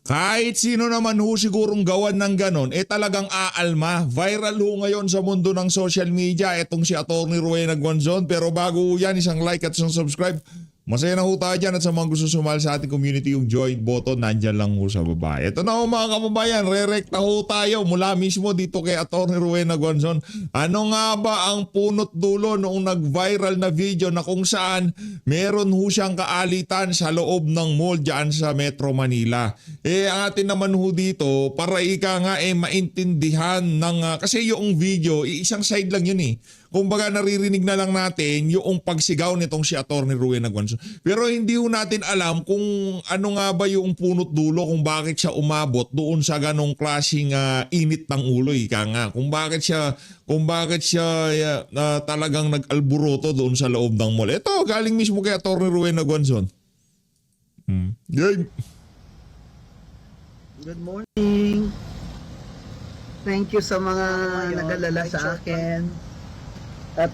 Kahit sino naman ho sigurong gawan ng ganon, talagang aalma. Viral ho ngayon sa mundo ng social media itong si Atty. Rowena Guanzon. Pero bago ho yan, isang like at isang subscribe. Masaya na ho tayo dyan at sa mga gusto sumali sa ating community, yung join button nandyan lang ho sa baba. Ito na ho mga kababayan, re-recta ho tayo mula mismo dito kay Atty. Rowena Guanzon. Ano nga ba ang punot dulo noong nag-viral na video na kung saan meron ho siyang kaalitan sa loob ng mall dyan sa Metro Manila? Ang atin naman ho dito, para ika nga maintindihan ng, kasi yung video, isang side lang yun eh. Kumbaga naririnig na lang natin yung pagsigaw nitong si Atty. Rowena Guanzon. Pero hindi ho natin alam kung ano nga ba yung punot dulo, kung bakit siya umabot doon sa ganong klaseng init ng ulo, ika nga. Kung bakit siya talagang nag-alburoto doon sa loob ng mall. Ito, galing mismo kay Atty. Rowena Guanzon. Game. Good morning. Thank you sa mga nag-alala sa akin. At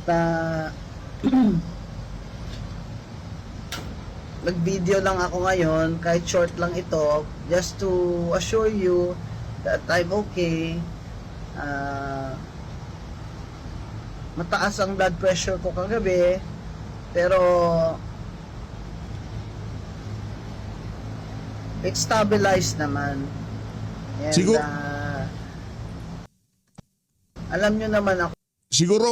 nag-video lang ako ngayon, kahit short lang ito, just to assure you that I'm okay. Mataas ang blood pressure ko kagabi, pero it's stabilized naman. And, Siguro alam nyo naman ako. Siguro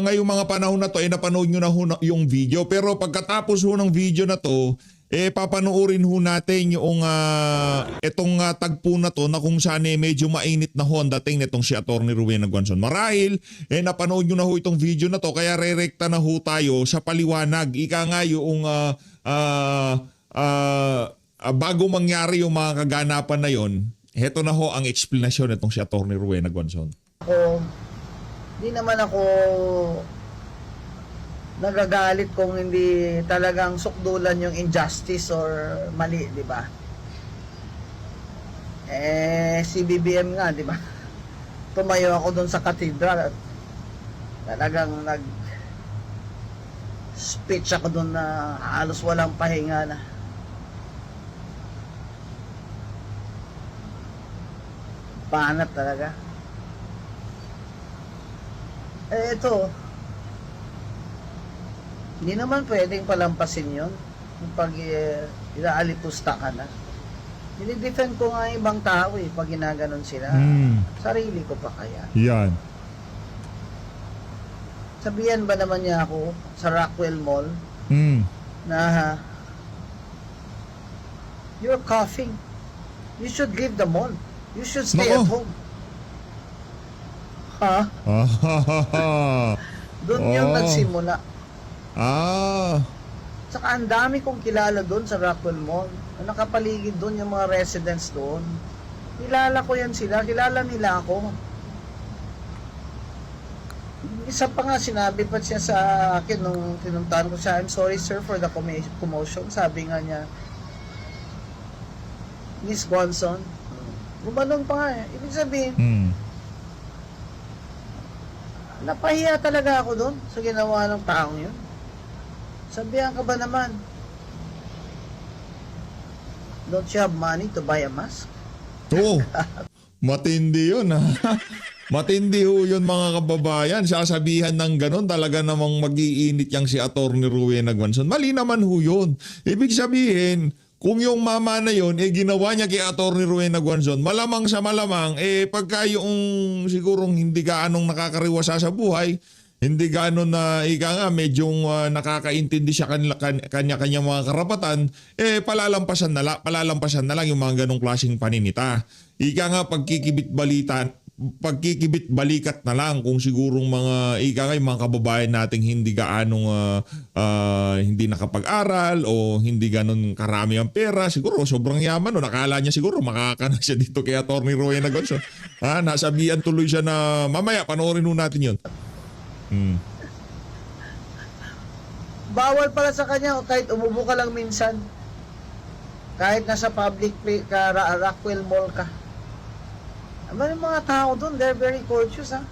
ngayong mga panahon na to napanood nyo na ho yung video, pero pagkatapos ho ng video na to papanoorin ho natin yung itong tagpo na to na kung saan medyo mainit na ho ang dating nitong si Atty. Rowena Guanzon. Marahil napanood nyo na ho itong video na to, kaya re-recta na ho tayo sa paliwanag. Ika nga yung bago mangyari yung mga kaganapan na yon, heto na ho ang explanation nitong si Atty. Rowena Guanzon. Hindi naman ako nagagalit kung hindi talagang sukdulan yung injustice or mali, di ba? Si BBM nga, di ba? Tumayo ako doon sa cathedral at talagang speech ako doon na halos walang pahinga na. Panat talaga. Ito, hindi naman pwedeng palampasin yun pag ilaalipusta ka na. Dinidefend ko nga ibang tao pag ginaganon sila. Sarili ko pa kaya. Yan. Sabihan ba naman niya ako sa Rockwell Mall na you're coughing. You should leave the mall. You should stay at home. Ha? Doon yung nagsimula. Saka ang dami kong kilala doon sa Rockwell Mall. Nakapaligid doon yung mga residents doon. Kilala ko yan sila. Kilala nila ako. Isa pa nga, sinabi pa siya sa akin nung tinuntahan ko siya, I'm sorry sir for the commotion. Sabi nga niya, Miss Guanzon. Gumanon pa nga eh. Ibig sabihin, napahiya talaga ako doon sa ginawa ng taong yun. Sabihan ka ba naman? Don't you have money to buy a mask? Oo. Matindi yun ha. Matindi ho yun mga kababayan. Sasabihan ng ganon, talaga namang mag-iinit yang si Atty. Rowena Guanzon. Mali naman ho yun. Ibig sabihin, kung yung mama na yun, ginawa niya kay Atty. Rowena Guanzon, malamang sa malamang, pagka yung sigurong hindi gaanong nakakariwasa sa buhay, hindi gaano na medyo nakakaintindi siya kanya-kanya mga karapatan, palalampasan na lang yung mga ganong klaseng paninita. Pagkikibit balikat na lang kung sigurong mga kababayan nating hindi gaanong hindi nakapag-aral o hindi ganon karami ang pera, siguro sobrang yaman o nakala niya siguro makakana siya dito kay Atty. Rowena Guanzon. Nasabihan tuloy siya na mamaya panoorin nun natin yun. Bawal pala sa kanya kahit umubo ka lang minsan. Kahit nasa public ka, Rockwell Mall ka. Ang mga tao doon, they're very courteous, ha?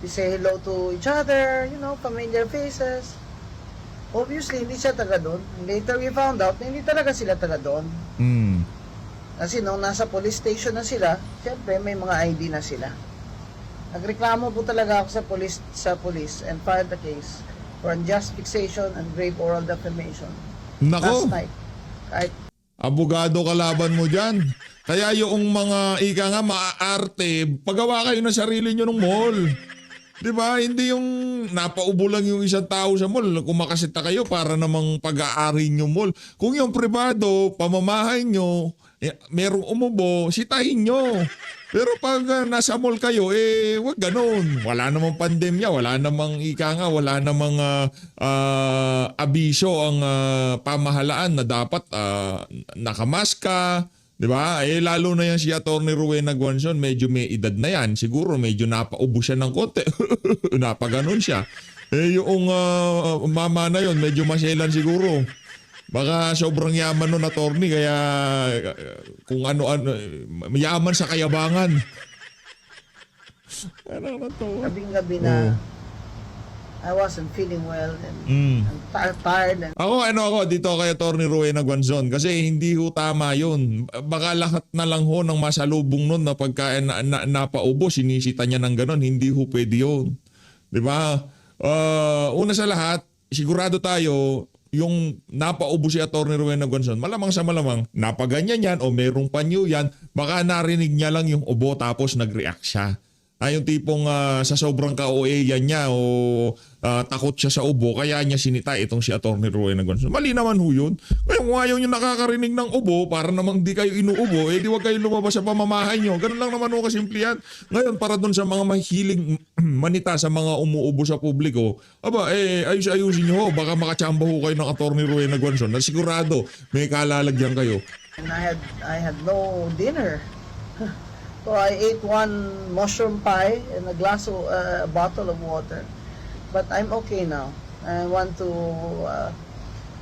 They say hello to each other, familiar faces. Obviously, hindi siya taga doon. Later we found out na hindi talaga sila taga doon. Kasi nung nasa police station na sila, syempre may mga ID na sila. Nagreklamo po talaga ako sa police and filed the case for unjust fixation and grave oral defamation last Nako, night. Kahit abogado kalaban mo dyan. Kaya yung mga ika nga maaarte, pagawa kayo ng sarili nyo ng mall. Di ba? Hindi yung napaubo lang yung isang tao sa mall. Kung makasita kayo para namang pag-aarin yung mall. Kung yung privado, pamamahay nyo, merong umubo, sitahin nyo. Pero pag nasa mall kayo, wag ganun. Wala namang pandemya, wala namang ika nga, wala namang abiso ang pamahalaan na dapat nakamaska. Di ba? Lalo na yan si Atty. Rowena Guanzon, medyo may edad na yan. Siguro medyo napaubo siya ng konti. Napaganon siya. Yung mama na yon medyo maselan siguro. Baka sobrang yaman nun, attorney, kaya kung ano-ano, yaman sa kayabangan. Ano na to? gabing-gabi na I wasn't feeling well and I'm tired and Ako dito kay Atty. Rowena Guanzon kasi hindi ho tama yun. Baka lahat na lang ho ng masalubong nun na pagka napaubo, sinisita niya ng ganon. Hindi ho pwede yun. Di ba? Una sa lahat, sigurado tayo, yung napaubo si Atty. Rowena Guanzon, malamang sa malamang, napaganyan yan o merong panyo yan, baka narinig niya lang yung ubo tapos nag-react siya. Yung tipong sa sobrang ka-OA yan niya o takot siya sa ubo kaya niya sinita itong si Atty. Rowena Guanzon. Mali naman ho yun. Kaya kung ayaw nyo nakakarinig ng ubo para namang di kayo inuubo, di wag kayo lumabas sa pamamahay nyo. Ganun lang naman ho kasimple yan. Ngayon para dun sa mga mahihiling manita sa mga umuubo sa publiko, ayusin nyo ho. Baka makachamba ho kayo ng Atty. Rowena Guanzon na sigurado may kalalagyan kayo. I had no dinner. So I ate one mushroom pie and a bottle of water. But I'm okay now. I want to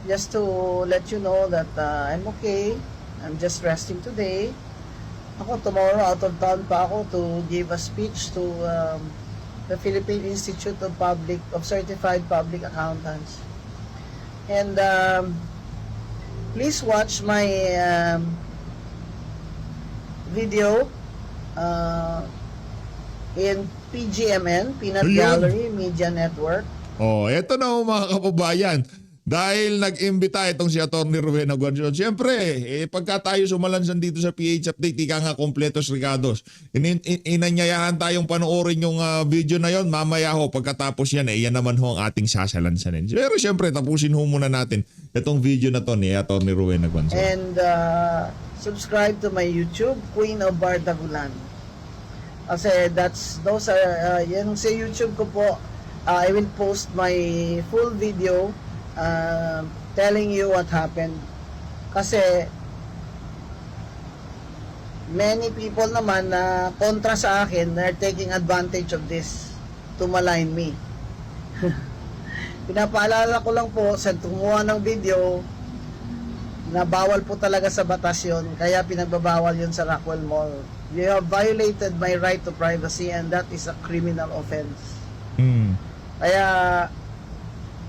just to let you know that I'm okay. I'm just resting today. Tomorrow out of town pa ako to give a speech to the Philippine Institute of Certified Public Accountants. And please watch my video in PGMN, Peanut Ayun. Gallery Media Network. Eto na ho, mga kababayan. Dahil nag-imbita itong si Atty. Rowena Guanzon. Siyempre, pagka tayo sumalansan dito sa PH Update, ika nga kompletos regados. Inanyayahan tayong panoorin yung video na yon. Mamaya ho, pagkatapos yan, yan naman ho ang ating sasalansanin. Pero siyempre, tapusin ho muna natin itong video na to ni Atty. Rowena Guanzon. And subscribe to my YouTube, Queen of Bardagulan. Kasi yan sa YouTube ko po, I will post my full video telling you what happened. Kasi many people naman na kontra sa akin, they're taking advantage of this to malign me. Pinapaalala ko lang po sa tumuha ng video na bawal po talaga sa batas yun, kaya pinagbabawal yun sa Rockwell Mall. You have violated my right to privacy and that is a criminal offense. Kaya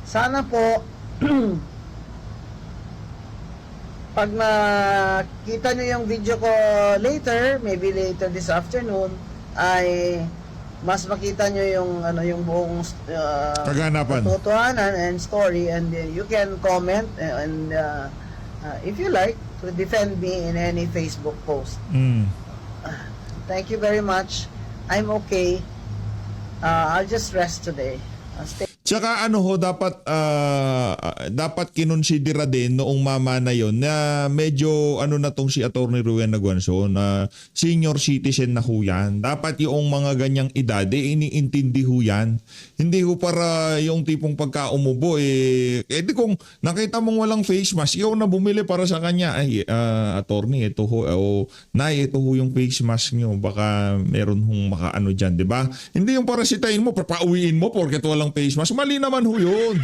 sana po pag nakita nyo yung video ko later, maybe later this afternoon, ay mas makita nyo yung buong Kaganapan. totohanan and story, and you can comment and if you like to defend me in any Facebook post. Thank you very much. I'm okay. I'll just rest today. Stay. Tsaka dapat kinonsidera din noong mama na yon na medyo na tong si Atty. Rowena Guanzon na senior citizen na ho yan. Dapat yung mga ganyang edad iniintindi ho yan. Hindi ho para yung tipong pagka umubo di kung nakita mong walang face mask, ikaw na bumili para sa kanya. Attorney, ito ho, nay, ito ho yung face mask nyo. Baka meron hong makaano dyan, di ba? Hindi yung parasitahin mo, papauwiin mo porket walang face mask. Mali naman ho yun.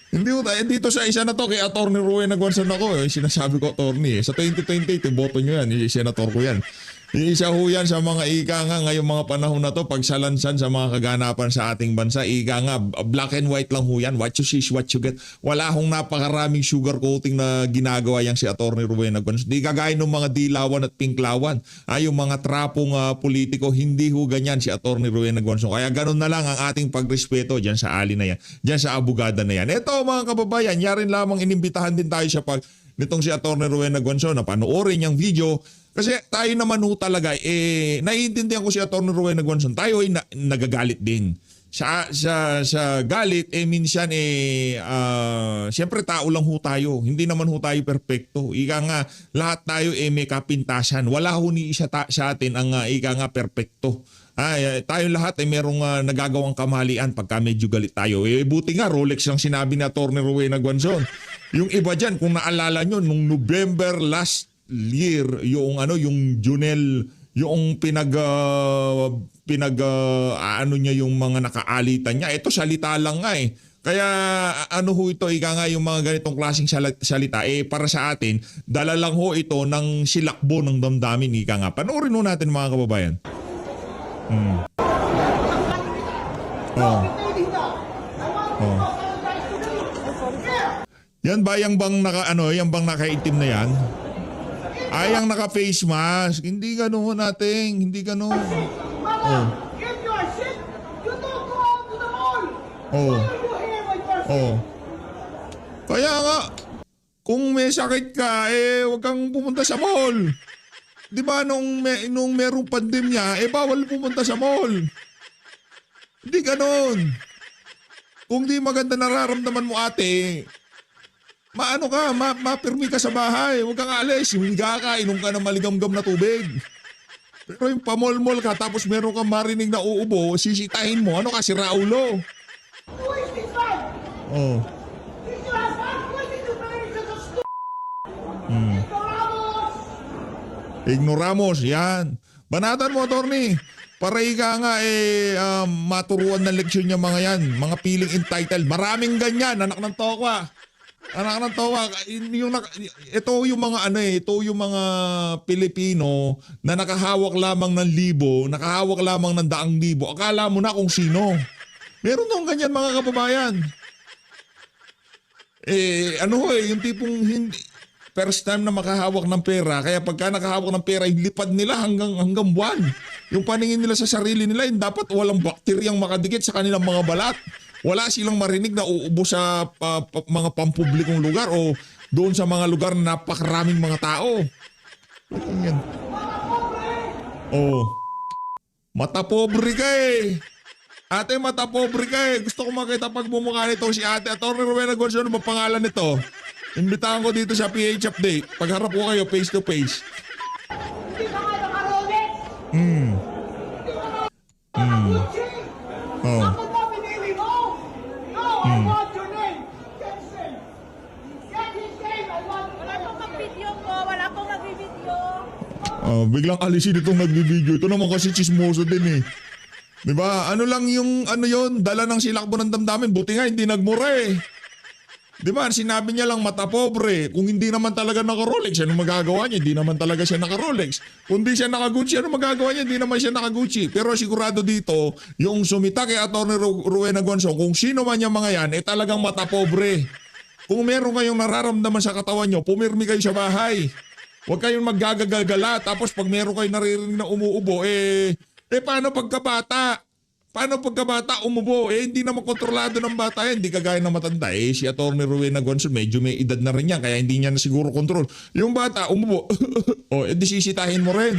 Hindi ho tayo. Dito sa isa na to, kay Atty. Rowena Guanzon ako. Sinasabi ko, attorney. Sa 2028, boto nyo yan. Senator ko yan. Isa ho yan sa mga ika nga ngayong mga panahon na to, pagsalansan sa mga kaganapan sa ating bansa, ika nga, black and white lang ho yan. What you see is what you get. Wala hong napakaraming sugar coating na ginagawa yan si Atty. Rowena Gonzon. Di kagaya ng mga dilawan at pinklawan. Yung mga trapong politiko, hindi ho ganyan si Atty. Rowena Gonzon. Kaya ganun na lang ang ating pagrespeto dyan sa ali na yan, dyan sa abogada na yan. Ito mga kababayan, yarin lamang inimbitahan din tayo sa nitong si Atty. Rowena Gonzon na panoorin yung video. Kasi tayo naman ho talaga, naiintindihan ko si Atty. Rowena Gonzon, tayo ay nagagalit din. Sa galit, minsan, siyempre tao lang ho tayo. Hindi naman ho tayo perfecto. Ika nga, lahat tayo may kapintasan. Wala ho ni isa sa atin ang ika nga perfecto. Tayo lahat ay merong nagagawang kamalian pagka medyo galit tayo. Buti nga, Rolex lang sinabi ni Atty. Rowena Gonzon. Yung iba dyan, kung naalala nyo, nung November last year, yung Junel, yung niya yung mga nakaalitan niya. Ito salita lang nga eh. Kaya ano ho ito, ika nga yung mga ganitong klaseng salita, para sa atin, dala lang ho ito ng silakbo ng damdamin, ika nga. Panoorin ho natin mga kababayan. Oh. Yan ba yung bang nakaitim na yan? Ang naka-face mask. Hindi ganun natin. Hindi ganun. Oh. Oh. Oh. Kaya nga, kung may sakit ka, huwag kang pumunta sa mall. Di ba nung merong pandemya, bawal pumunta sa mall. Hindi ganun. Kung di maganda nararamdaman mo ate, mapirmi ka sa bahay. Huwag kang alis. Humiga ka, inom ka ng maligam-gam na tubig. Pero yung pamol-mol ka tapos meron kang marinig na uubo, sisitahin mo. Ano ka, si Raulo? Oh. Ignoramos, yan. Banatan mo, attorney. Para ika nga maturuan ng leksyon niya mga yan. Mga piling entitled. Maraming ganyan, anak ng tokwa. Anak ng tawa, ito yung mga Pilipino na nakahawak lamang ng libo, nakahawak lamang ng daang libo. Akala mo na kung sino. Meron nung ganyan mga kababayan. Yung tipong first time na makahawak ng pera, kaya pagka nakahawak ng pera, lipad nila hanggang buwan. Yung paningin nila sa sarili nila, dapat walang bakteryang makadikit sa kanilang mga balat. Wala silang marinig na uubo sa mga pampublikong lugar o doon sa mga lugar na napakaraming mga tao. Yan. Oh. Mata pobre ka eh. Ate, mata pobre ka eh. Gusto ko makita pagmumukha nito si ate. Atty. Rowena Gonzon, ano ba pangalan nito? Imbitahan ko dito sa PH Update. Pagharap ko kayo face to face. Hindi ka nga nakarolex! Hindi ka nga nakagucci! Oh. Ako ba pinili mo? No, I want your name! Jensen! Get his name! I want your Wala name! pong mag-video ko. Wala pong mag-video. Biglang alisin itong nagbibideo. Ito naman kasi chismoso din eh. Diba? Ano lang yung yon, dala ng silakbo ng damdamin. Buti nga hindi nagmura eh. Diba? Sinabi niya lang mata pobre. Kung hindi naman talaga naka-Rolex, ano magagawa niya? Hindi naman talaga siya naka-Rolex. Kung di siya naka-Gucci, ano magagawa niya? Hindi naman siya naka-Gucci. Pero sigurado dito, yung sumita kay Atty. Rowena Gonzon, kung sino man yung mga yan, talagang mata pobre. Kung meron kayong nararamdaman sa katawan nyo, pumirmi kayo sa bahay. Huwag kayong maggagagala. Tapos pag meron kayong naririnig na umuubo, paano pagkabata? Paano pagkabata umubo? Hindi naman kontrolado ng bata yan. Hindi kagaya ng matanda. Si Atty. Rowena Gonzon, medyo may edad na rin yan. Kaya hindi niya na siguro kontrol. Yung bata, umubo. Di sisitahin mo rin.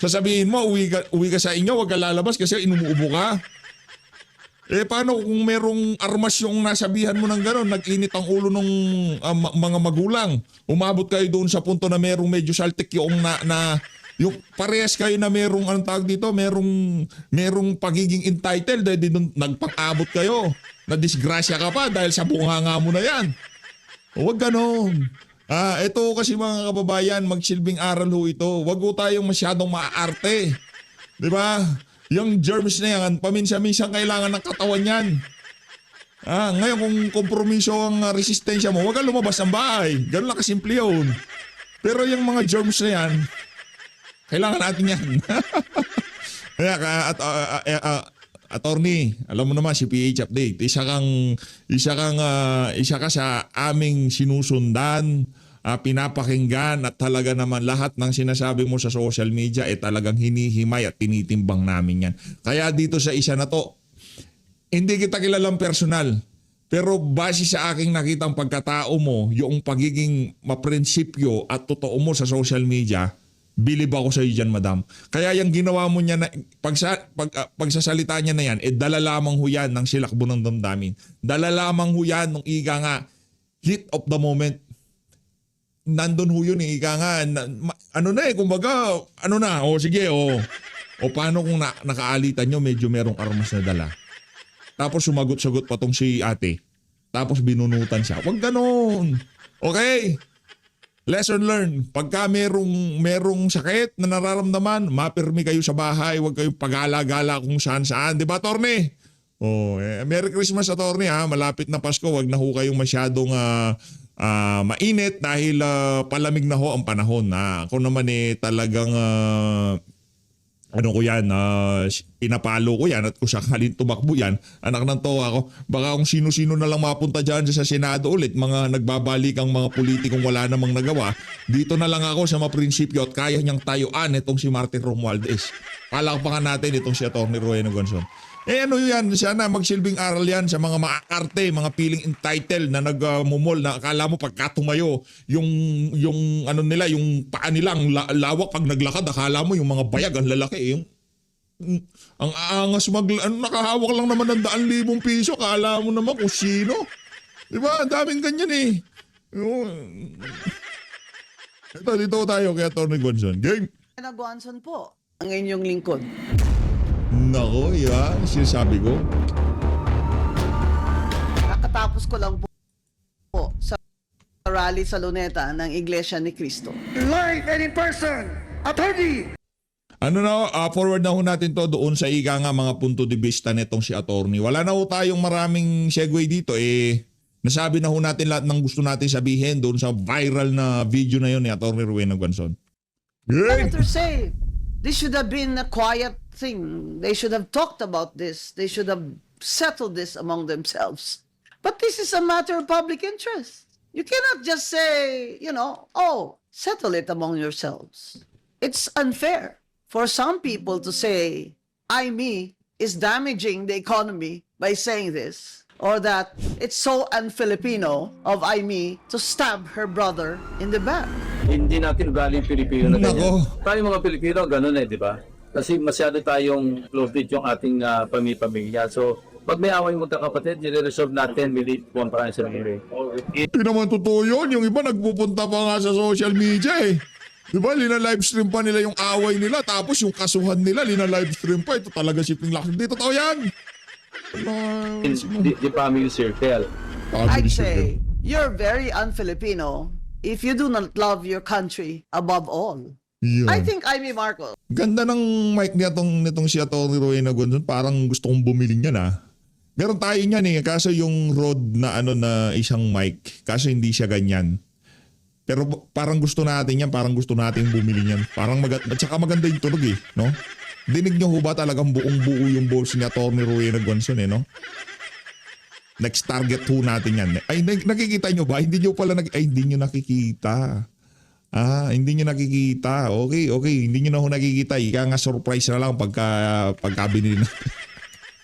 Sasabihin mo, uwi ka sa inyo, huwag ka lalabas kasi inumuubo ka. Paano kung merong armas yung nasabihan mo ng gano'n, nag-init ang ulo ng mga magulang. Umabot kayo doon sa punto na merong medyo saltik yung yung parehas kayo na merong anong tawag dito, merong pagiging entitled dahil doon nagpang-abot kayo. Na disgrasya ka pa dahil sa bunganga mo na yan. Huwag ganon. Ito kasi mga kababayan, magsilbing aral ho ito. Huwag ho tayong masyadong maaarte. Di ba? Yung germs na yan, paminsan-minsan kailangan ng katawan yan. Ngayon kung kompromiso ang resistensya mo, huwag kang lumabas ng bahay. Ganun lang kasimple yun. Pero yung mga germs na yan, Kailangan natin yan. Kaya attorney, alam mo naman si PH Update, isa ka sa aming sinusundan, pinapakinggan at talaga naman lahat ng sinasabi mo sa social media talagang hinihimay at tinitimbang namin yan. Kaya dito sa isa na to, hindi kita kilalang personal, pero base sa aking nakitang pagkatao mo, yung pagiging maprinsipyo at totoo mo sa social media, bilib ako sa iyo dyan, madam. Kaya yung ginawa mo niya, pagsasalita niya na yan, dala lamang ho yan ng silakbo ng damdamin. Dala lamang ho yan ng ika nga, heat of the moment. Nandun ho yun ika nga, kumbaga, sige, o paano kung nakaalitan nyo, medyo merong armas na dala. Tapos sumagot-sagot pa tong si ate. Tapos binunutan siya. Huwag ganon. Okay? Lesson learned. Pagka merong sakit na nararamdaman, mapirmi kayo sa bahay, huwag kayong pagala-gala kung saan-saan. Di ba, attorney? Merry Christmas, attorney, ha? Malapit na Pasko, huwag na ho kayong masyadong mainit dahil palamig na ho ang panahon. Ako naman talagang pinapalo ko yan at kung sakaling tumakbo yan, anak ng towa ko, baka kung sino-sino na lang mapunta dyan sa Senado ulit, mga nagbabalik ang mga politikong wala namang nagawa, dito na lang ako sa maprinsipyo at kaya niyang tayuan itong si Martin Romualdez. Palakpakan natin itong si Atty. Rowena Gonzon. Yan, sana magsilbing aral yan sa mga maakarte, mga feeling entitled na nagmumol na akala mo pagka tumayo, yung nila, yung paa nila, ang lawak pag naglakad, akala mo yung mga bayag, ang lalaki, ang aangas nakahawak lang naman ng 100,000 piso, akala mo naman kung sino. Diba? Ang daming ganyan Dito tayo kay Atty. Gonzon. Game! Gonzon po, ang inyong lingkod. Nako, yan. Sinasabi ko. Nakatapos ko lang po sa rally sa Luneta ng Iglesia ni Cristo. Live and in person, attorney! Forward na ho natin to doon sa ika nga mga punto de vista nitong si attorney. Wala na ho tayong maraming segue dito. Nasabi na ho natin lahat ng gusto natin sabihin doon sa viral na video na yun ni Atty. Rowena Gonzon. Senators say this should have been a quiet thing. They should have talked about this. They should have settled this among themselves. But this is a matter of public interest. You cannot just say, settle it among yourselves. It's unfair for some people to say, me is damaging the economy by saying this. Or that it's so un-Filipino of me to stab her brother in the back. Hindi natin ugali yung Pilipino na ganyan. Nako. Tayo mga Pilipino, ganun di ba? Kasi masyado tayong close-knit yung ating pamilya. So, pag may away mo kapatid, nire-resolve natin, milit po ang parang sa sarili. Hindi naman totoo yun. Yung iba nagpupunta pa nga sa social media Diba, lina-livestream pa nila yung away nila, tapos yung kasuhan nila, lina-livestream pa. Ito talaga shipping lakas. Hindi totoo yan. The family circle. I'd say you're very un-Filipino if you do not love your country above all. Yeah. I think Amy Marcos. Ganda ng mic nitong si Atty. Rowena Gonzon. Parang gusto kong bumili niyan Meron tayo niyan kaso yung Rode na na isang mic, kaso hindi siya ganyan. Pero parang gusto natin yan, parang gusto natin bumili niyan. At saka maganda yung tunog no? Dinig niyo ho ba talagang buong-buo yung balls ni Atty. Rowena Gonzon no? Next target ho natin yan. Ay, nakikita nyo ba? Hindi nyo nakikita. Hindi nyo nakikita. Okay. Hindi nyo na ho nakikita. Ika nga surprise na lang pagka binili na.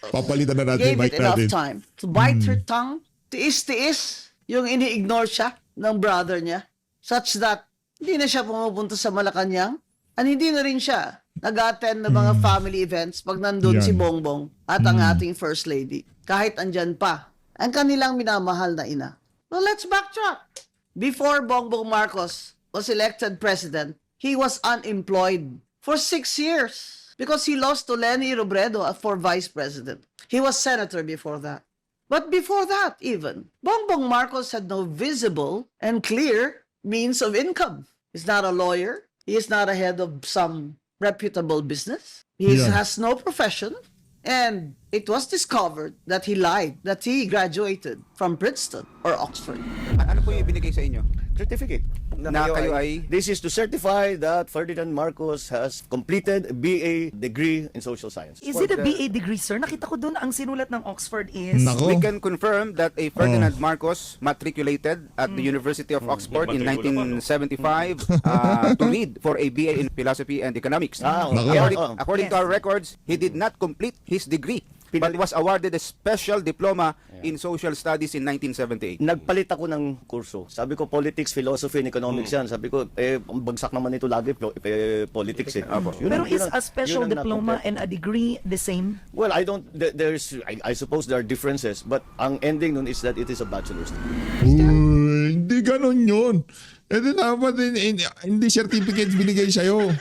Papalitan na natin Gave mic it enough natin. time to bite her tongue, tiis-tiis yung ini-ignore siya ng brother niya, such that hindi na siya pumupunta sa Malacanang, at hindi na rin siya nag-attend ng mga family events pag nandun Yan. si Bongbong at ang ating First Lady, kahit andyan pa ang kanilang minamahal na ina. Well, let's backtrack. Before Bongbong Marcos was elected president, he was unemployed for 6 years because he lost to Leni Robredo for vice president. He was senator before that. But before that even, Bongbong Marcos had no visible and clear means of income. He's not a lawyer. He is not a head of some reputable business. He has no profession. And it was discovered that he lied, that he graduated from Princeton or Oxford. Ano po yung ibinigay sa inyo? certificate. Na kayo ay- This is to certify that Ferdinand Marcos has completed a BA degree in social science. Is it a BA degree, sir? Nakita ko doon ang sinulat ng Oxford is... Nako. We can confirm that a Ferdinand Marcos matriculated at the University of Oxford in 1975 to read for a BA in philosophy and economics. Nako. According to our records, he did not complete his degree but was awarded a special diploma in social studies in 1978. Nagpalit ako ng kurso. Sabi ko, politics, philosophy, and economics yan. Sabi ko, ang bagsak naman ito lagi, politics eh. Pero is a special yun ang diploma na-compare. and a degree the same? Well, I don't, I suppose there are differences, but ang ending nun is that it is a bachelor's degree. Uy, hindi ganun yun. Eh di dapat hindi certificate binigay sa'yo.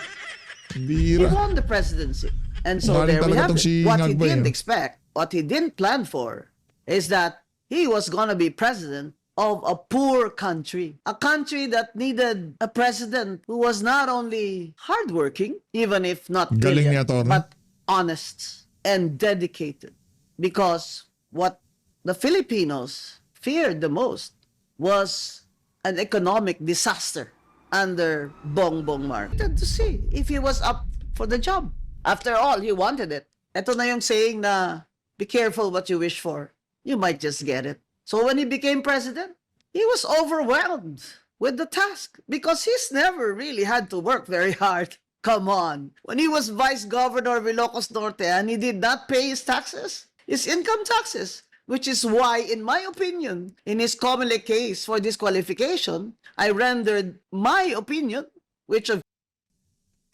He Bira. won the presidency. And so Galing there we talaga have tong it. si What he Ngagbay, didn't ah. expect, what he didn't plan for, is that he was going to be president of a poor country. A country that needed a president who was not only hardworking, even if not Galing brilliant, niya, Torne. but honest and dedicated. Because what the Filipinos feared the most was an economic disaster under Bongbong Marcos. To see if he was up for the job. After all, he wanted it. Ito na yung saying na, be careful what you wish for. You might just get it. So when he became president, he was overwhelmed with the task because he's never really had to work very hard. Come on. When he was Vice Governor of Ilocos Norte and he did not pay his taxes, his income taxes, which is why, in my opinion, in his Comelec case for disqualification, I rendered my opinion, which of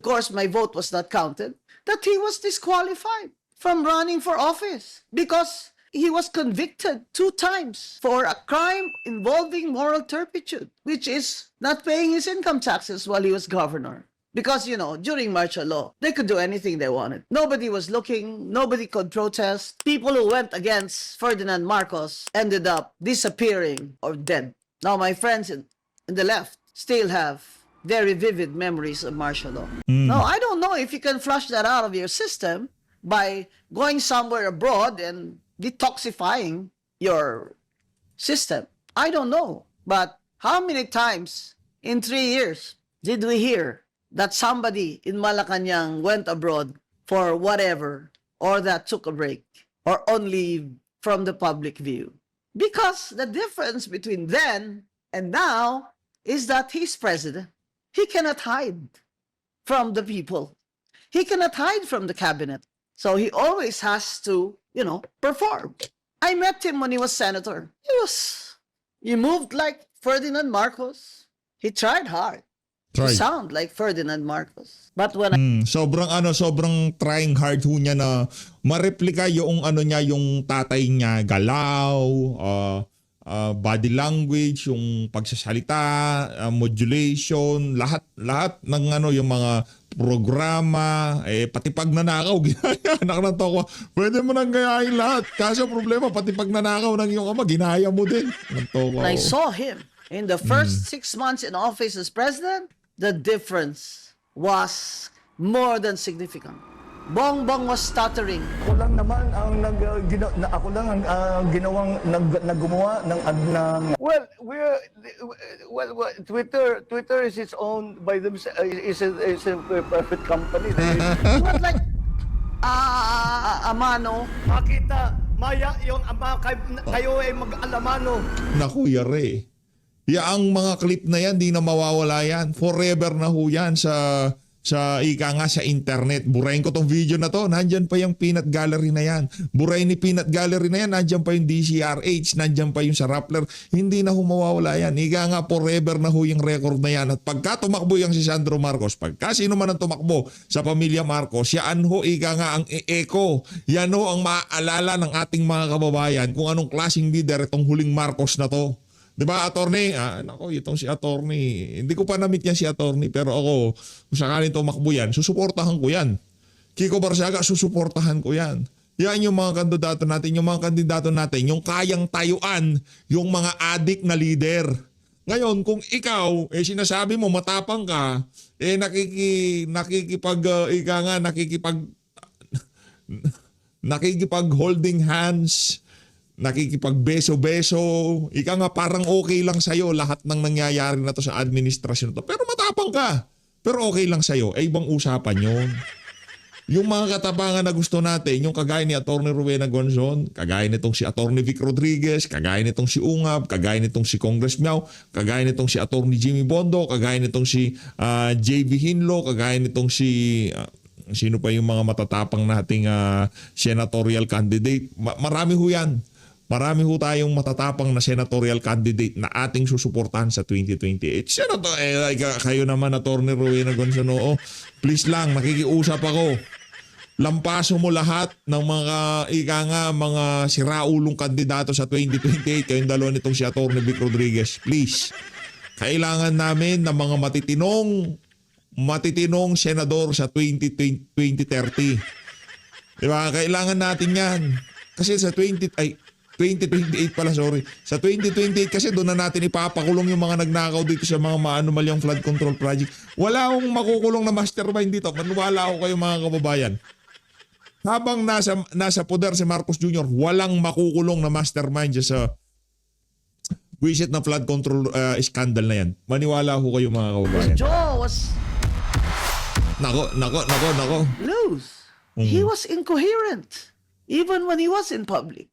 course my vote was not counted, that he was disqualified from running for office because he was convicted 2 times for a crime involving moral turpitude, which is not paying his income taxes while he was governor. Because, you know, during martial law, they could do anything they wanted. Nobody was looking, nobody could protest. People who went against Ferdinand Marcos ended up disappearing or dead. Now, my friends in the left still have very vivid memories of martial law. Now, I don't know if you can flush that out of your system by going somewhere abroad and detoxifying your system. I don't know. But how many times in 3 years did we hear that somebody in Malacanang went abroad for whatever, or that took a break, or on leave from the public view? Because the difference between then and now is that he's president. He cannot hide from the people. He cannot hide from the cabinet. So he always has to, you know, perform. I met him when he was senator. He moved like Ferdinand Marcos. He tried hard to Try. sound like Ferdinand Marcos. But when Sobrang trying hard ho niya na ma-replika yung niya, yung tatay niya, galaw, body language, yung pagsasalita, modulation, lahat ng yung mga programa, pati pag nanakaw, ginaya, anak ng toko. Pwede mo nang gayahin lahat. Kaso problema, pati pag nanakaw ng iyong ama, ginaya mo din. Ng toko. I saw him in the first 6 months in office as president, the difference was more than significant. Bongbong was stuttering. Ako lang naman ang naggumawa ng Well, Twitter is its own by themselves, is a private company. He was like, Amano. Makita, Maya, yung ama, kayo ay mag-alamano. Naku, yare. Ang mga clip na yan, di na mawawala yan. Forever na ho yan sa internet. Burahin ko tong video na to, nandyan pa yung peanut gallery na yan. Burahin ni peanut gallery na yan, nandyan pa yung DCRH, nandyan pa yung sa Rappler. Hindi na ho mawawala yan. Forever na ho yung record na yan. At pagka tumakbo yung si Sandro Marcos, pagka sino man ang tumakbo sa pamilya Marcos, yan ho ang echo. Yan ho ang maaalala ng ating mga kababayan kung anong klaseng leader itong huling Marcos na to. Diba, attorney? Nako, itong si attorney. Hindi ko pa na-meet yan si attorney, pero ako, kung sakaling tumakbo yan, susuportahan ko yan. Kiko Barsaga, susuportahan ko yan. Yan yung mga kandidato natin, yung kayang tayuan, yung mga adik na leader. Ngayon, kung ikaw, sinasabi mo, matapang ka, nakikipag holding hands, nakikipagbeso-beso. Ika nga parang okay lang sa'yo lahat ng nangyayari na to sa administrasyon na to. Pero matapang ka. Pero okay lang sa'yo. Eh, ibang usapan yun. Yung mga katapangan na gusto natin, yung kagaya ni Atty. Rowena Gonzon, kagaya nitong si Atty. Vic Rodriguez, kagaya nitong si Ungab, kagaya nitong si Congress Miao, kagaya nitong si Atty. Jimmy Bondo, kagaya nitong si JB Hinlo, kagaya nitong si sino pa yung mga matatapang nating senatorial candidate. Marami ho yan. Marami ho tayong matatapang na senatorial candidate na ating susuportahan sa 2028. Senator, kayo naman, Atty. Rowena Gonzon, please lang, nakikiusap ako. Lampaso mo lahat ng mga mga siraulong kandidato sa 2028. Kayong dalawa nitong si Atty. Vic Rodriguez. Please. Kailangan namin ng mga matitinong senador sa 2030. Diba? Kailangan natin yan. Kasi sa 2028 pala, sorry. Sa 2028 kasi doon na natin ipapakulong yung mga nagnakaw dito sa mga maanumalyang flood control project. Wala akong makukulong na mastermind dito. Maniwala ako kayo mga kababayan. Habang nasa poder si Marcos Jr., walang makukulong na mastermind sa visit na flood control scandal na yan. Maniwala ako kayo mga kababayan. Joe was Nako. loose. He was incoherent, even when he was in public.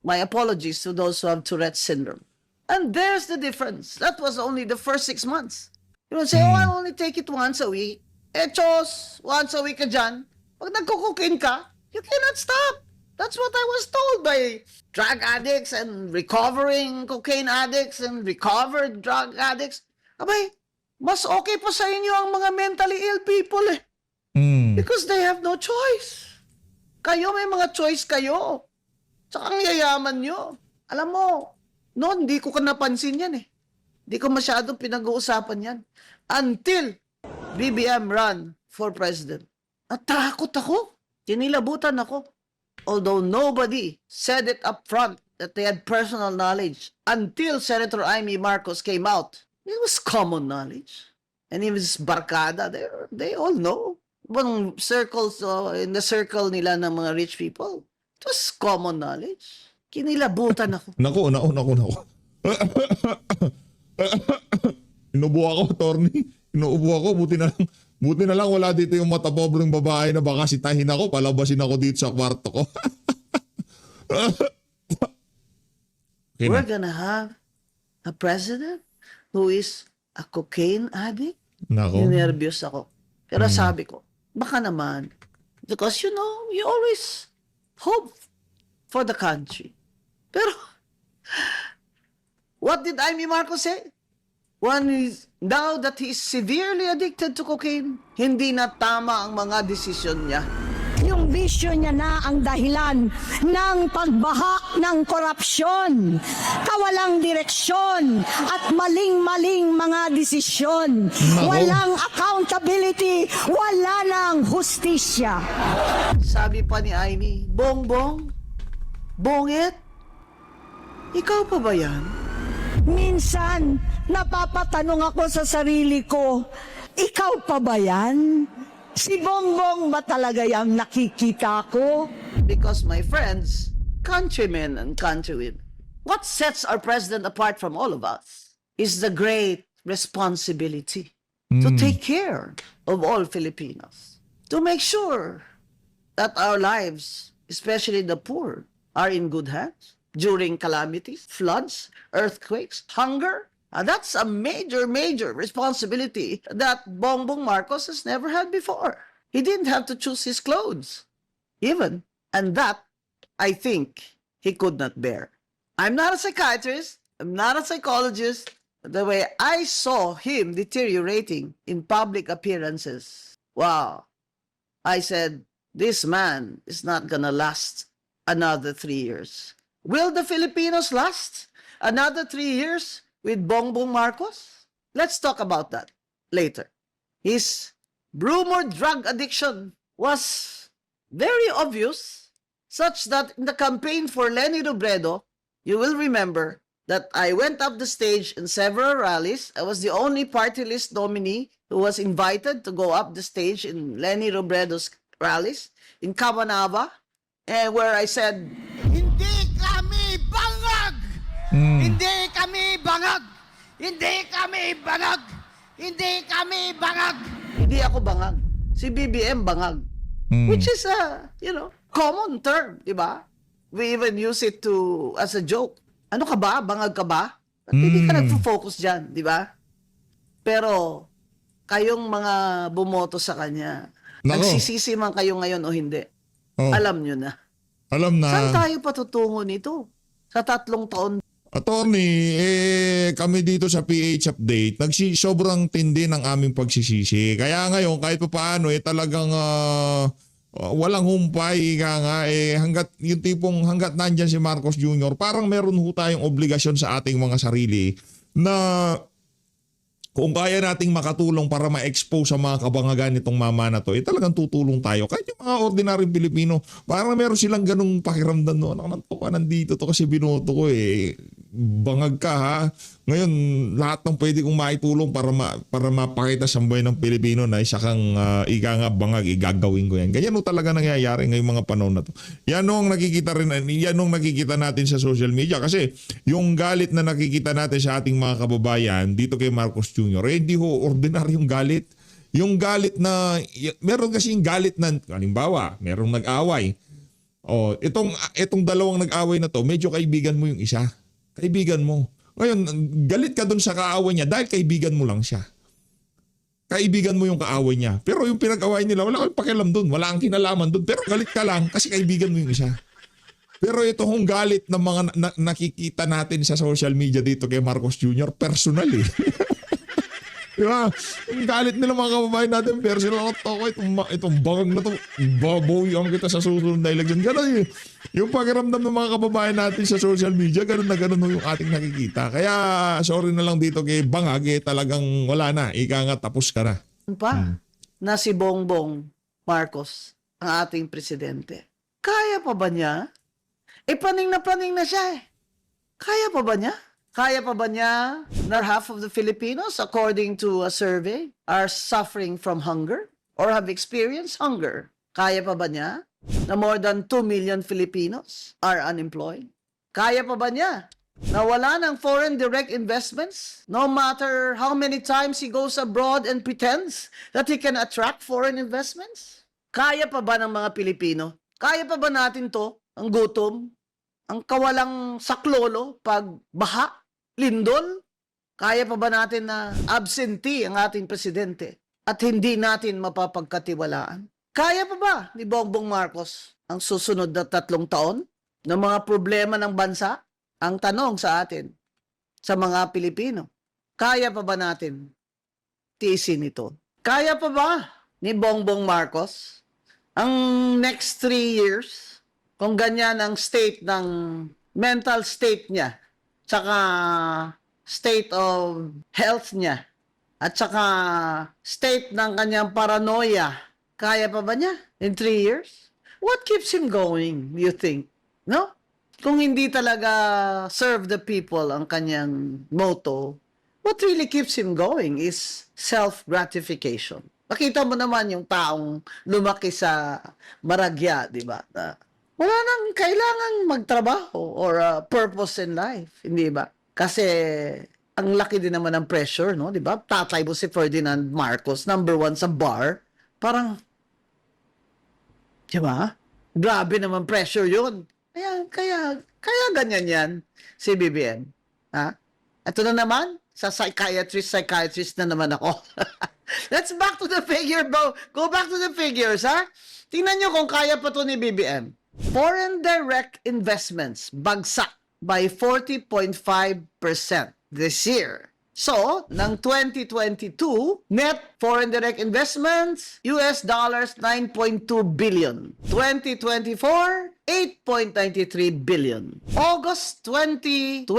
My apologies to those who have Tourette's syndrome. And there's the difference. That was only the first 6 months. You would say, I'll only take it once a week. Chos, once a week ka dyan. Pag nagkukukin ka, you cannot stop. That's what I was told by drug addicts and recovering cocaine addicts and recovered drug addicts. Abay, mas okay pa sa inyo ang mga mentally ill people eh. Because they have no choice. Kayo may mga choice kayo. Tsaka ang yayaman nyo. Alam mo, noon di ko napansin yan eh. Di ko masyadong pinag-uusapan yan. Until BBM ran for president. Natakot ako. Tinilabutan ako. Although nobody said it up front that they had personal knowledge. Until Senator Amy Marcos came out. It was common knowledge. And even Barkada, they all know. Ibang circles, in the circle nila ng mga rich people. It was common knowledge. Kinilabutan ako. Nako. Inubo ako, attorney. Inuubo ako. Buti na lang wala dito yung matapobreng babae na baka sitahin ako, palabasin ako dito sa kwarto ko. Okay, We're gonna have a president who is a cocaine addict. Nako. Nervyos ako. Pero sabi ko, baka naman. Because you always hope for the country. Pero, what did Amy Marcos say? Now that he is severely addicted to cocaine, hindi na tama ang mga desisyon niya. Yung bisyo niya na ang dahilan ng pagbaha ng korupsyon, kawalang direksyon, at maling-maling mga desisyon. Nako. Walang accountability, wala nang hustisya. Sabi pa ni Amy, Bongbong, Bongit, ikaw pa ba yan? Minsan, napapatanong ako sa sarili ko, ikaw pa ba yan? Si Bongbong ba talaga yung nakikita ko? Because my friends, countrymen and countrywomen, what sets our president apart from all of us is the great responsibility to take care of all Filipinos, to make sure that our lives, especially the poor, are in good hands during calamities, floods, earthquakes, hunger. That's a major, major responsibility that Bongbong Marcos has never had before. He didn't have to choose his clothes, even. And that, I think, he could not bear. I'm not a psychiatrist. I'm not a psychologist. The way I saw him deteriorating in public appearances, wow. I said, this man is not gonna last another 3 years. Will the Filipinos last another 3 years with Bongbong Marcos? Let's talk about that later. His rumored drug addiction was very obvious, such that in the campaign for Leni Robredo, you will remember that I went up the stage in several rallies. I was the only party list nominee who was invited to go up the stage in Leni Robredo's rallies in Cabanaba, and where I said, Hindi kami Hindi kami bangag! Hindi kami bangag! Hindi kami bangag! Hindi ako bangag. Si BBM bangag. Which is common term, di ba? We even use it as a joke. Ano ka ba? Bangag ka ba? Ba't hindi ka nagfo-focus dyan, di ba? Pero, kayong mga bumoto sa kanya, Nako. nagsisisi man kayo ngayon o hindi, Oh, alam nyo na. alam na. Saan tayo patutungo nito? Sa 3 taon. Attorney, kami dito sa PH Update, sobrang tindi ng aming pagsisisi. Kaya ngayon, kahit pa paano, talagang walang humpay, hanggat nandyan si Marcos Jr., parang meron ho tayong obligasyon sa ating mga sarili na kung kaya nating makatulong para ma-expose sa mga kabangagan nitong mama na to, talagang tutulong tayo. Kahit yung mga ordinaryong Pilipino, parang meron silang ganung pakiramdam, no? Anak ka nandito to kasi binoto ko bangag ka ha. Ngayon, lahat ng pwede kong maitulong para mapakita sa buhay ng Pilipino na isa kang bangag, igagawin ko yan. Ganyan talaga nangyayari ngayong mga panahon na to. Yan ang nakikita natin sa social media kasi yung galit na nakikita natin sa ating mga kababayan dito kay Marcos Jr., hindi ho ordinaryong galit. Yung galit na, meron kasing galit na, halimbawa, merong nag-away. Itong dalawang nag-away na to, medyo kaibigan mo yung isa. Kaibigan mo. Ngayon, galit ka dun sa kaaway niya dahil kaibigan mo lang siya. Kaibigan mo yung kaaway niya. Pero yung pinag-away nila, wala kang pakialam dun. Wala kang kinalaman dun. Pero galit ka lang kasi kaibigan mo yung isa. Pero ito hong galit ng mga nakikita natin sa social media dito kay Marcos Jr., personal eh. Diba? Yung galit nila mga kababayan natin, personal ako, itong bangag na to, babawian kita sa susunod na eleksyon. Ganun yung pakiramdam ng mga kababayan natin sa social media, ganun na ganun yung ating nakikita. Kaya sorry na lang dito kay Bangag, talagang wala na, ika nga tapos ka na. Na si Bongbong Marcos, ang ating presidente. Kaya pa ba niya? Paning na siya eh. Kaya pa ba niya? Kaya pa ba niya na half of the Filipinos, according to a survey, are suffering from hunger or have experienced hunger? Kaya pa ba niya na more than 2 million Filipinos are unemployed? Kaya pa ba niya na wala ng foreign direct investments no matter how many times he goes abroad and pretends that he can attract foreign investments? Kaya pa ba ng mga Pilipino? Kaya pa ba natin to, ang gutom, ang kawalang saklolo pag baha, lindol? Kaya pa ba natin na absentee ang ating presidente at hindi natin mapapagkatiwalaan? Kaya pa ba ni Bongbong Marcos ang susunod na 3 taon ng mga problema ng bansa? Ang tanong sa atin, sa mga Pilipino, kaya pa ba natin tiisin ito? Kaya pa ba ni Bongbong Marcos ang next 3 years, kung ganyan ang state ng mental state niya, tsaka state of health niya, at tsaka state ng kanyang paranoia, kaya pa ba niya in 3 years? What keeps him going, you think? No? Kung hindi talaga serve the people ang kanyang motto, what really keeps him going is self-gratification. Nakita mo naman yung taong lumaki sa Maragya, di ba? Wala nang kailangang magtrabaho or purpose in life, hindi ba? Kasi ang laki din naman ng pressure, no? Di ba? Tatay mo si Ferdinand Marcos, number 1 sa bar. Parang, di ba? Grabe naman pressure yun. Kaya ganyan yan si BBM. Ha? Ito na naman, sa psychiatrist na naman ako. Let's back to the figure, bro. Go back to the figures, ha? Tingnan nyo kung kaya pa to ni BBM. Foreign direct investments bagsak by 40.5% this year. So, ng 2022, net foreign direct investments, US dollars 9.2 billion. 2024, 8.93 billion. August 2025,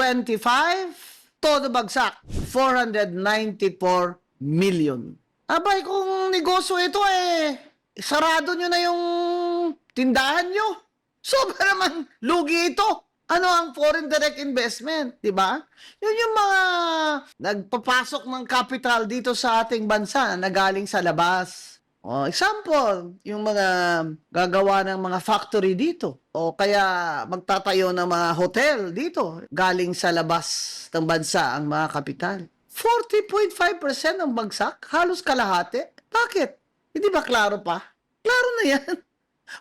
todo bagsak, 494 million. Abay, kung negosyo ito sarado nyo na yung tindahan nyo. Sobra naman lugi ito. Ano ang foreign direct investment, di ba? Yun yung mga nagpapasok ng capital dito sa ating bansa na galing sa labas. Example, yung mga gagawa ng mga factory dito o kaya magtatayo ng mga hotel dito galing sa labas ng bansa ang mga kapital. 40.5% ang bagsak, halos kalahati. Bakit? Hindi ba klaro pa? Klaro na yan.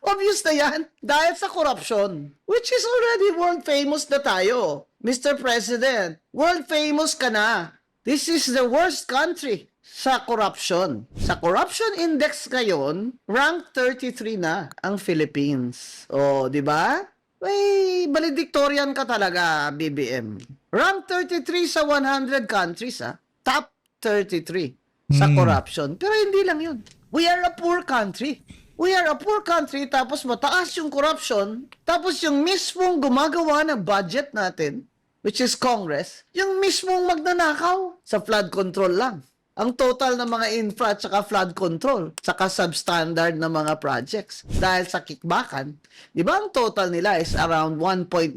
Obvious na yan dahil sa corruption, which is already world famous na tayo. Mr. President, world famous ka na. This is the worst country sa corruption. Sa corruption index ngayon, rank 33 na ang Philippines. O, di ba? May valedictorian ka talaga, BBM. Rank 33 sa 100 countries, ha? Top 33 sa corruption. Pero hindi lang yun. We are a poor country. We are a poor country, tapos mataas yung corruption, tapos yung mismong gumagawa ng budget natin, which is Congress, yung mismong magnanakaw sa flood control lang. Ang total ng mga infra at saka flood control, saka substandard na mga projects. Dahil sa kickbackan, di ba ang total nila is around 1.9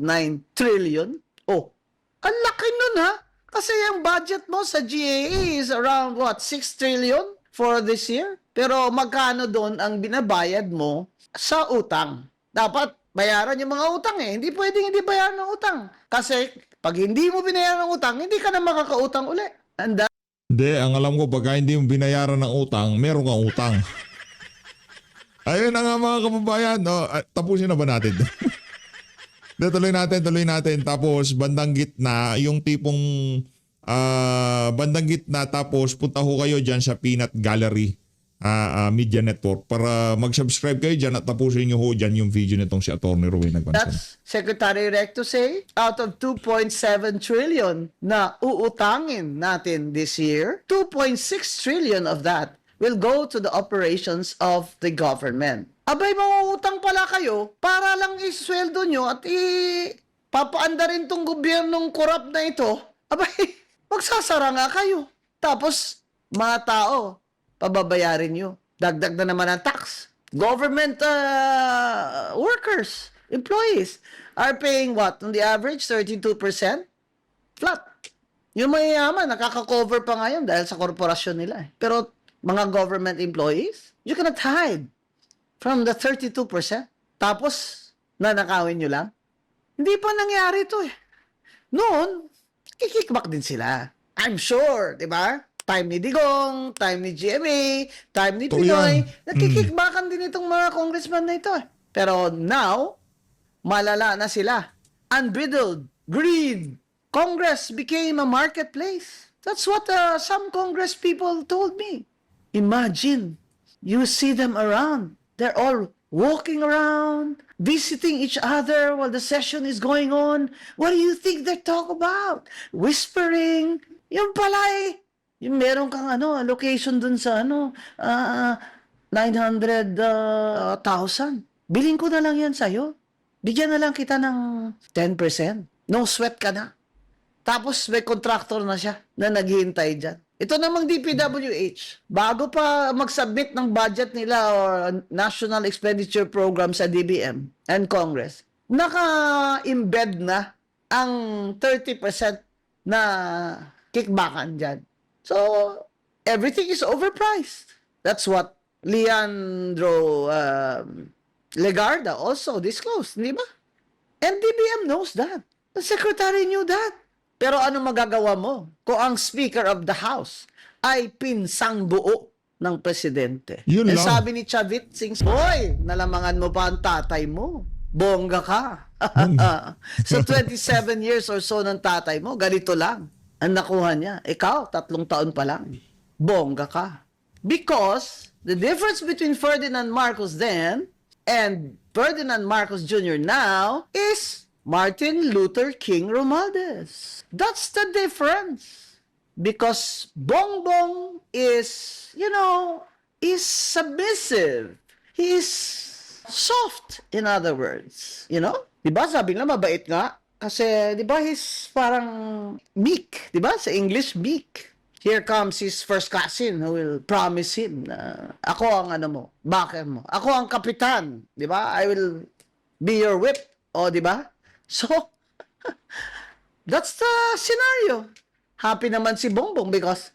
trillion? Oh, ang laki nun ha! Kasi ang budget mo sa GAA is around what, 6 trillion for this year? Pero magkano doon ang binabayad mo sa utang? Dapat bayaran yung mga utang eh. Hindi pwedeng hindi bayaran ng utang. Kasi pag hindi mo binayaran ng utang, hindi ka na makakautang uli. And Hindi, ang alam ko, pagka hindi mo binayaran ng utang, meron kang utang. Ayun na nga mga kababayan. Tapusin na ba natin? De, tuloy natin. Tapos bandang gitna, yung tipong bandang gitna, tapos punta ho kayo dyan sa Peanut Gallery Media Network para mag-subscribe kayo dyan at tapusin nyo ho dyan yung video nitong si Atty. Roy Nagbanson. that's Secretary Recto say, out of 2.7 trillion na uutangin natin this year, 2.6 trillion of that will go to the operations of the government. Abay, mangungutang pala kayo para lang isweldo nyo at papaanda rin tong gobyernong korap na ito. Abay, magsasara nga kayo. Tapos, mga tao, pababayarin nyo. Dagdag na naman ang tax. Government workers, employees, are paying what? On the average, 32%? Flat. Yung mayayaman, nakaka-cover pa ngayon dahil sa korporasyon nila. Pero mga government employees, you cannot hide from the 32%. Tapos, nanakawin nyo lang. Hindi pa nangyari ito eh. Noon, kikickback din sila. I'm sure, di ba? Time ni Digong, time ni GMA, time ni Pinoy, nagkikickbackan din itong mga congressman na ito. Pero now, malala na sila. Unbridled greed. Congress became a marketplace. That's what some Congress people told me. Imagine, you see them around. They're all walking around, visiting each other while the session is going on. What do you think they talk about? Whispering. Yung pala eh. Yung meron kang location dun sa 900,000. Bilhin ko na lang yan sa'yo. Bigyan na lang kita ng 10%. No sweat ka na. Tapos may contractor na siya na naghihintay dyan. Ito namang DPWH, bago pa mag-submit ng budget nila or National Expenditure Program sa DBM and Congress, naka-embed na ang 30% na kickbackan dyan. So, everything is overpriced. That's what Leandro Legarda also disclosed, di ba? And DBM knows that. The secretary knew that. Pero ano magagawa mo kung ang Speaker of the House ay pinsang buo ng presidente? Yun lang. Sabi ni Chavit Singh, "Hoy, nalamangan mo pa ang tatay mo. Bongga ka." So 27 years or so ng tatay mo, ganito lang ang nakuha niya. Ikaw, 3 taon pa lang. Bongga ka. Because the difference between Ferdinand Marcos then and Ferdinand Marcos Jr. now is Martin Luther King Romualdez. That's the difference. Because Bongbong is, is submissive. He is soft, in other words. Diba sabi nila mabait nga? Kasi, di ba, he's parang meek. Di ba? Sa English, meek. Here comes his first cousin who will promise him na ako ang backer mo. Ako ang kapitan. Di ba? I will be your whip. O, di ba? So, that's the scenario. Happy naman si Bongbong because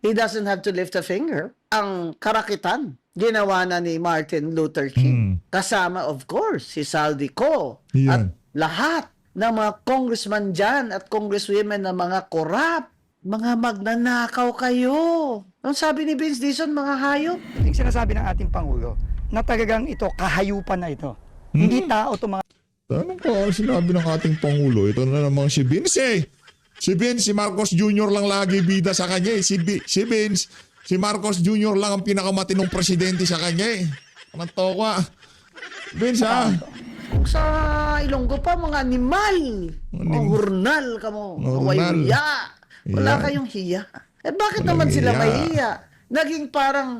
he doesn't have to lift a finger. Ang karakitan ginawa na ni Martin Luther King. Kasama, of course, si Saldico. At Yan. lahat ng mga congressman dyan at congresswomen na mga korap. Mga magnanakaw kayo. Ang sabi ni Vince Dizon, mga hayop. Yung sinasabi ng ating Pangulo, na talagang ito, kahayupan na ito. Hindi tao to mga Tanong ko, sinabi ng ating Pangulo, ito na namang si Vince eh. Si Vince, si Marcos Jr. lang lagi bida sa kanya eh. Si Vince, si Marcos Jr. lang ang pinakamatinong presidente sa kanya eh. Anong toka? Vince ha? Kung sa Ilonggo pa, mga animal. Mga hurnal ka mo. Hurnal. Hiya. Wala Yeah. kayong hiya. Eh bakit Walang naman sila hiya. mahiya? Naging parang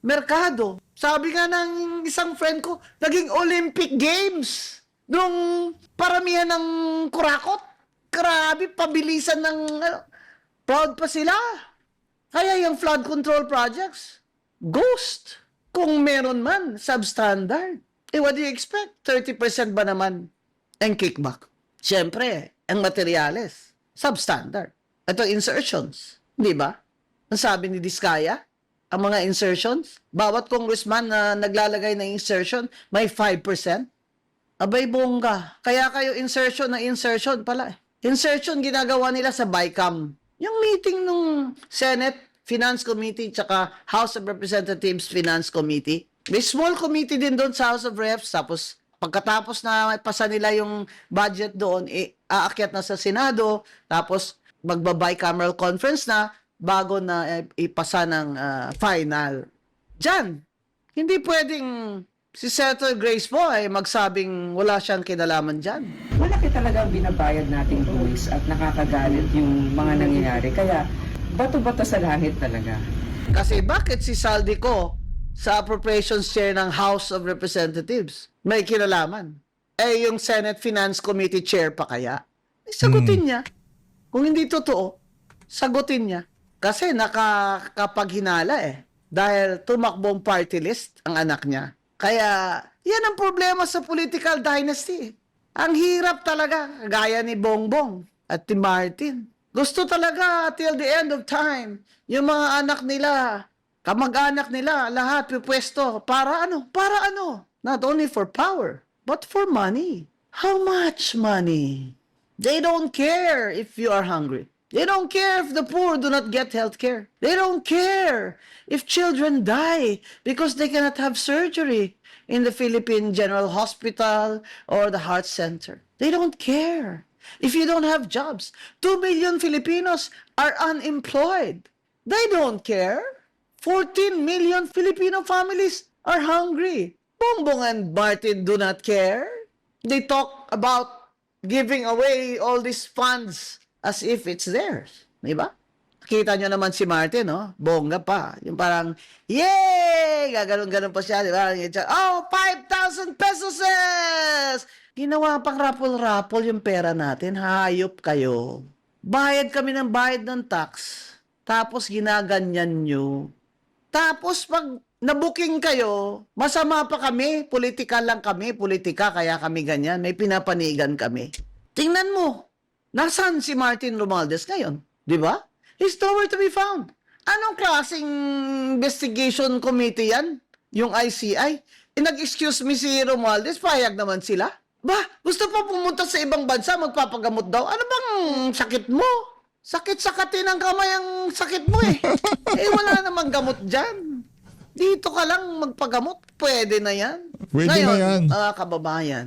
merkado. Sabi nga ng isang friend ko, naging Olympic Games. Nung paramihan ng kurakot. Grabe, pabilisan ng... proud pa sila. Kaya yung flood control projects, ghost. Kung meron man, substandard. Eh, what do you expect? 30% ba naman ang kickback? Siyempre, ang materyales, substandard. Ito, insertions. Di ba? Ang sabi ni Diskaya, ang mga insertions, bawat congressman na naglalagay ng insertion, may 5%. Abay, bongga. Kaya kayo insertion na insertion pala. Insertion ginagawa nila sa BICAM. Yung meeting ng Senate Finance Committee tsaka House of Representatives Finance Committee. May small committee din doon sa House of Reps. Tapos pagkatapos na pasa nila yung budget doon, aakyat na sa Senado. Tapos magba-bicameral conference na bago na ipasa ng final. Diyan, hindi pwedeng si Senator Grace po ay magsabing wala siyang kinalaman dyan. Malaki talaga ang binabayad nating buwis at nakakagalit yung mga nangyayari. Kaya bato-bato sa langit talaga. Kasi bakit si Saldico sa appropriations chair ng House of Representatives may kinalaman? Eh yung Senate Finance Committee chair pa kaya? Sagutin niya. Kung hindi totoo, sagutin niya. Kasi nakakapaghinala eh. Dahil tumakbong party list ang anak niya. Kaya yan ang problema sa political dynasty. Ang hirap talaga, gaya ni Bongbong at ni Martin. Gusto talaga till the end of time, yung mga anak nila, kamag-anak nila, lahat pipwesto. Para ano? Para ano? Not only for power, but for money. How much money? They don't care if you are hungry. They don't care if the poor do not get health care. They don't care if children die because they cannot have surgery in the Philippine General Hospital or the Heart Center. They don't care. If you don't have jobs, 2 million Filipinos are unemployed. They don't care. 14 million Filipino families are hungry. Bongbong and Martin do not care. They talk about giving away all these funds as if it's theirs. Diba? Kita nyo naman si Martin, no? Bongga pa. Yung parang, yay! Gaganon-ganon pa siya. Diba? Oh, 5,000 pesos! Ginawa pang rapol-rapol yung pera natin. Hayop kayo. Bayad kami ng bayad ng tax. Tapos ginaganyan nyo. Tapos pag nabuking kayo, masama pa kami. Politika lang kami. Politika, kaya kami ganyan. May pinapanigan kami. Tingnan mo. Nasaan si Martin Romualdez ngayon? Di ba? He's nowhere to be found. Anong klaseng investigation committee yan? Yung ICI? Nag-excuse me si Romualdez, payag naman sila. Ba, gusto pa pumunta sa ibang bansa, magpapagamot daw. Ano bang sakit mo? Sakit-sakatin ang kamay ang sakit mo eh. Wala namang gamot dyan. Dito ka lang magpagamot, pwede na yan. Pwede Ngayon, na yan. mga kababayan,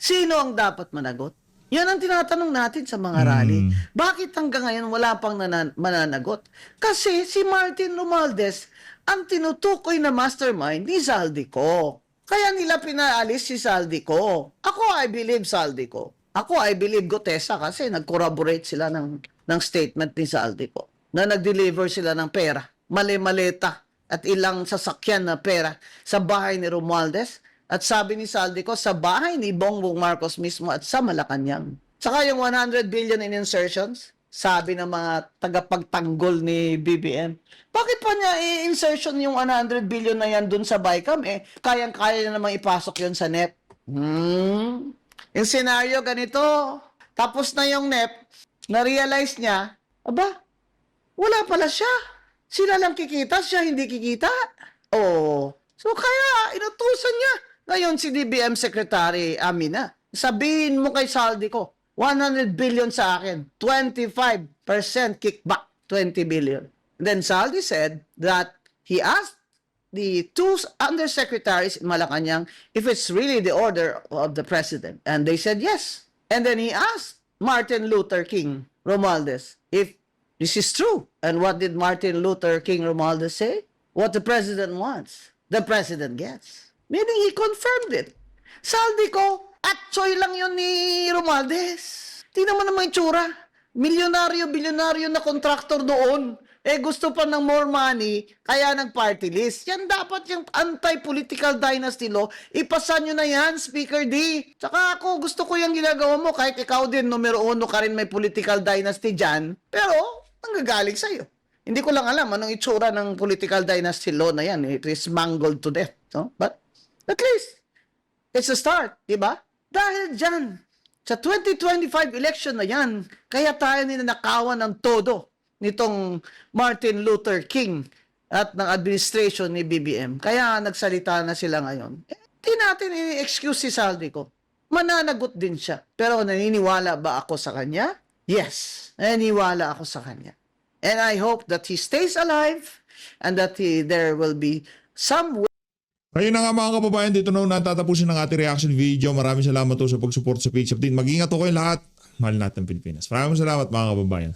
sino ang dapat managot? Yan ang tinatanong natin sa mga rally. Bakit hanggang ngayon wala pang mananagot? Kasi si Martin Romualdez ang tinutukoy na mastermind ni Saldico. Kaya nila pinaalis si Saldico. Ako, I believe Saldico. Ako, I believe Gutesa kasi nag-corroborate sila ng statement ni Saldico na nag-deliver sila ng pera. Mali-maleta at ilang sasakyan na pera sa bahay ni Romualdez. At sabi ni Saldico, sa bahay ni Bongbong Marcos mismo at sa Malacanang. Saka yung 100 billion in insertions, sabi ng mga tagapagtanggol ni BBM, bakit pa niya i-insertion yung 100 billion na yan dun sa BICAM? Kayang-kaya na namang ipasok yun sa NEP. Yung senaryo ganito, tapos na yung NEP, na-realize niya, aba, wala pala siya. Sila lang kikita, siya hindi kikita. Oh, So kaya inutusan niya. Ngayon si DBM Secretary Amina, sabihin mo kay Saldico, 100 billion sa akin, 25% kickback, 20 billion. Then Saldi said that he asked the two undersecretaries in Malacanang if it's really the order of the president. And they said yes. And then he asked Martin Luther King Romualdez if this is true. And what did Martin Luther King Romualdez say? What the president wants, the president gets. Meaning he confirmed it. Saldico, atsoy lang yun ni Romualdez. Tingnan mo naman yung tsura. Milyonaryo, bilyonaryo na kontraktor doon. Eh gusto pa ng more money, kaya nag-party list. Yan dapat yung anti-political dynasty law. Ipasa nyo na yan, Speaker D. Tsaka ako, gusto ko yung ginagawa mo. Kahit ikaw din, numero 1 ka rin may political dynasty dyan. Pero, nanggagaling sa'yo. Hindi ko lang alam anong itsura ng political dynasty law na yan. It is mangled to death. No? But, at least, it's a start, di ba? Dahil dyan, sa 2025 election na yan, kaya tayo ninanakawan ng todo nitong Martin Luther King at ng administration ni BBM. Kaya nagsalita na sila ngayon. Hindi natin i-excuse si Saldico. Mananagot din siya. Pero naniniwala ba ako sa kanya? Yes. Naniniwala ako sa kanya. And I hope that he stays alive and that there will be some way. Ayun na nga mga kababayan, dito na natatapusin ang ating reaction video. Maraming salamat po sa pag-support sa page update. Mag-ingat po kayo lahat. Mahal natin Pilipinas. Maraming salamat mga kababayan.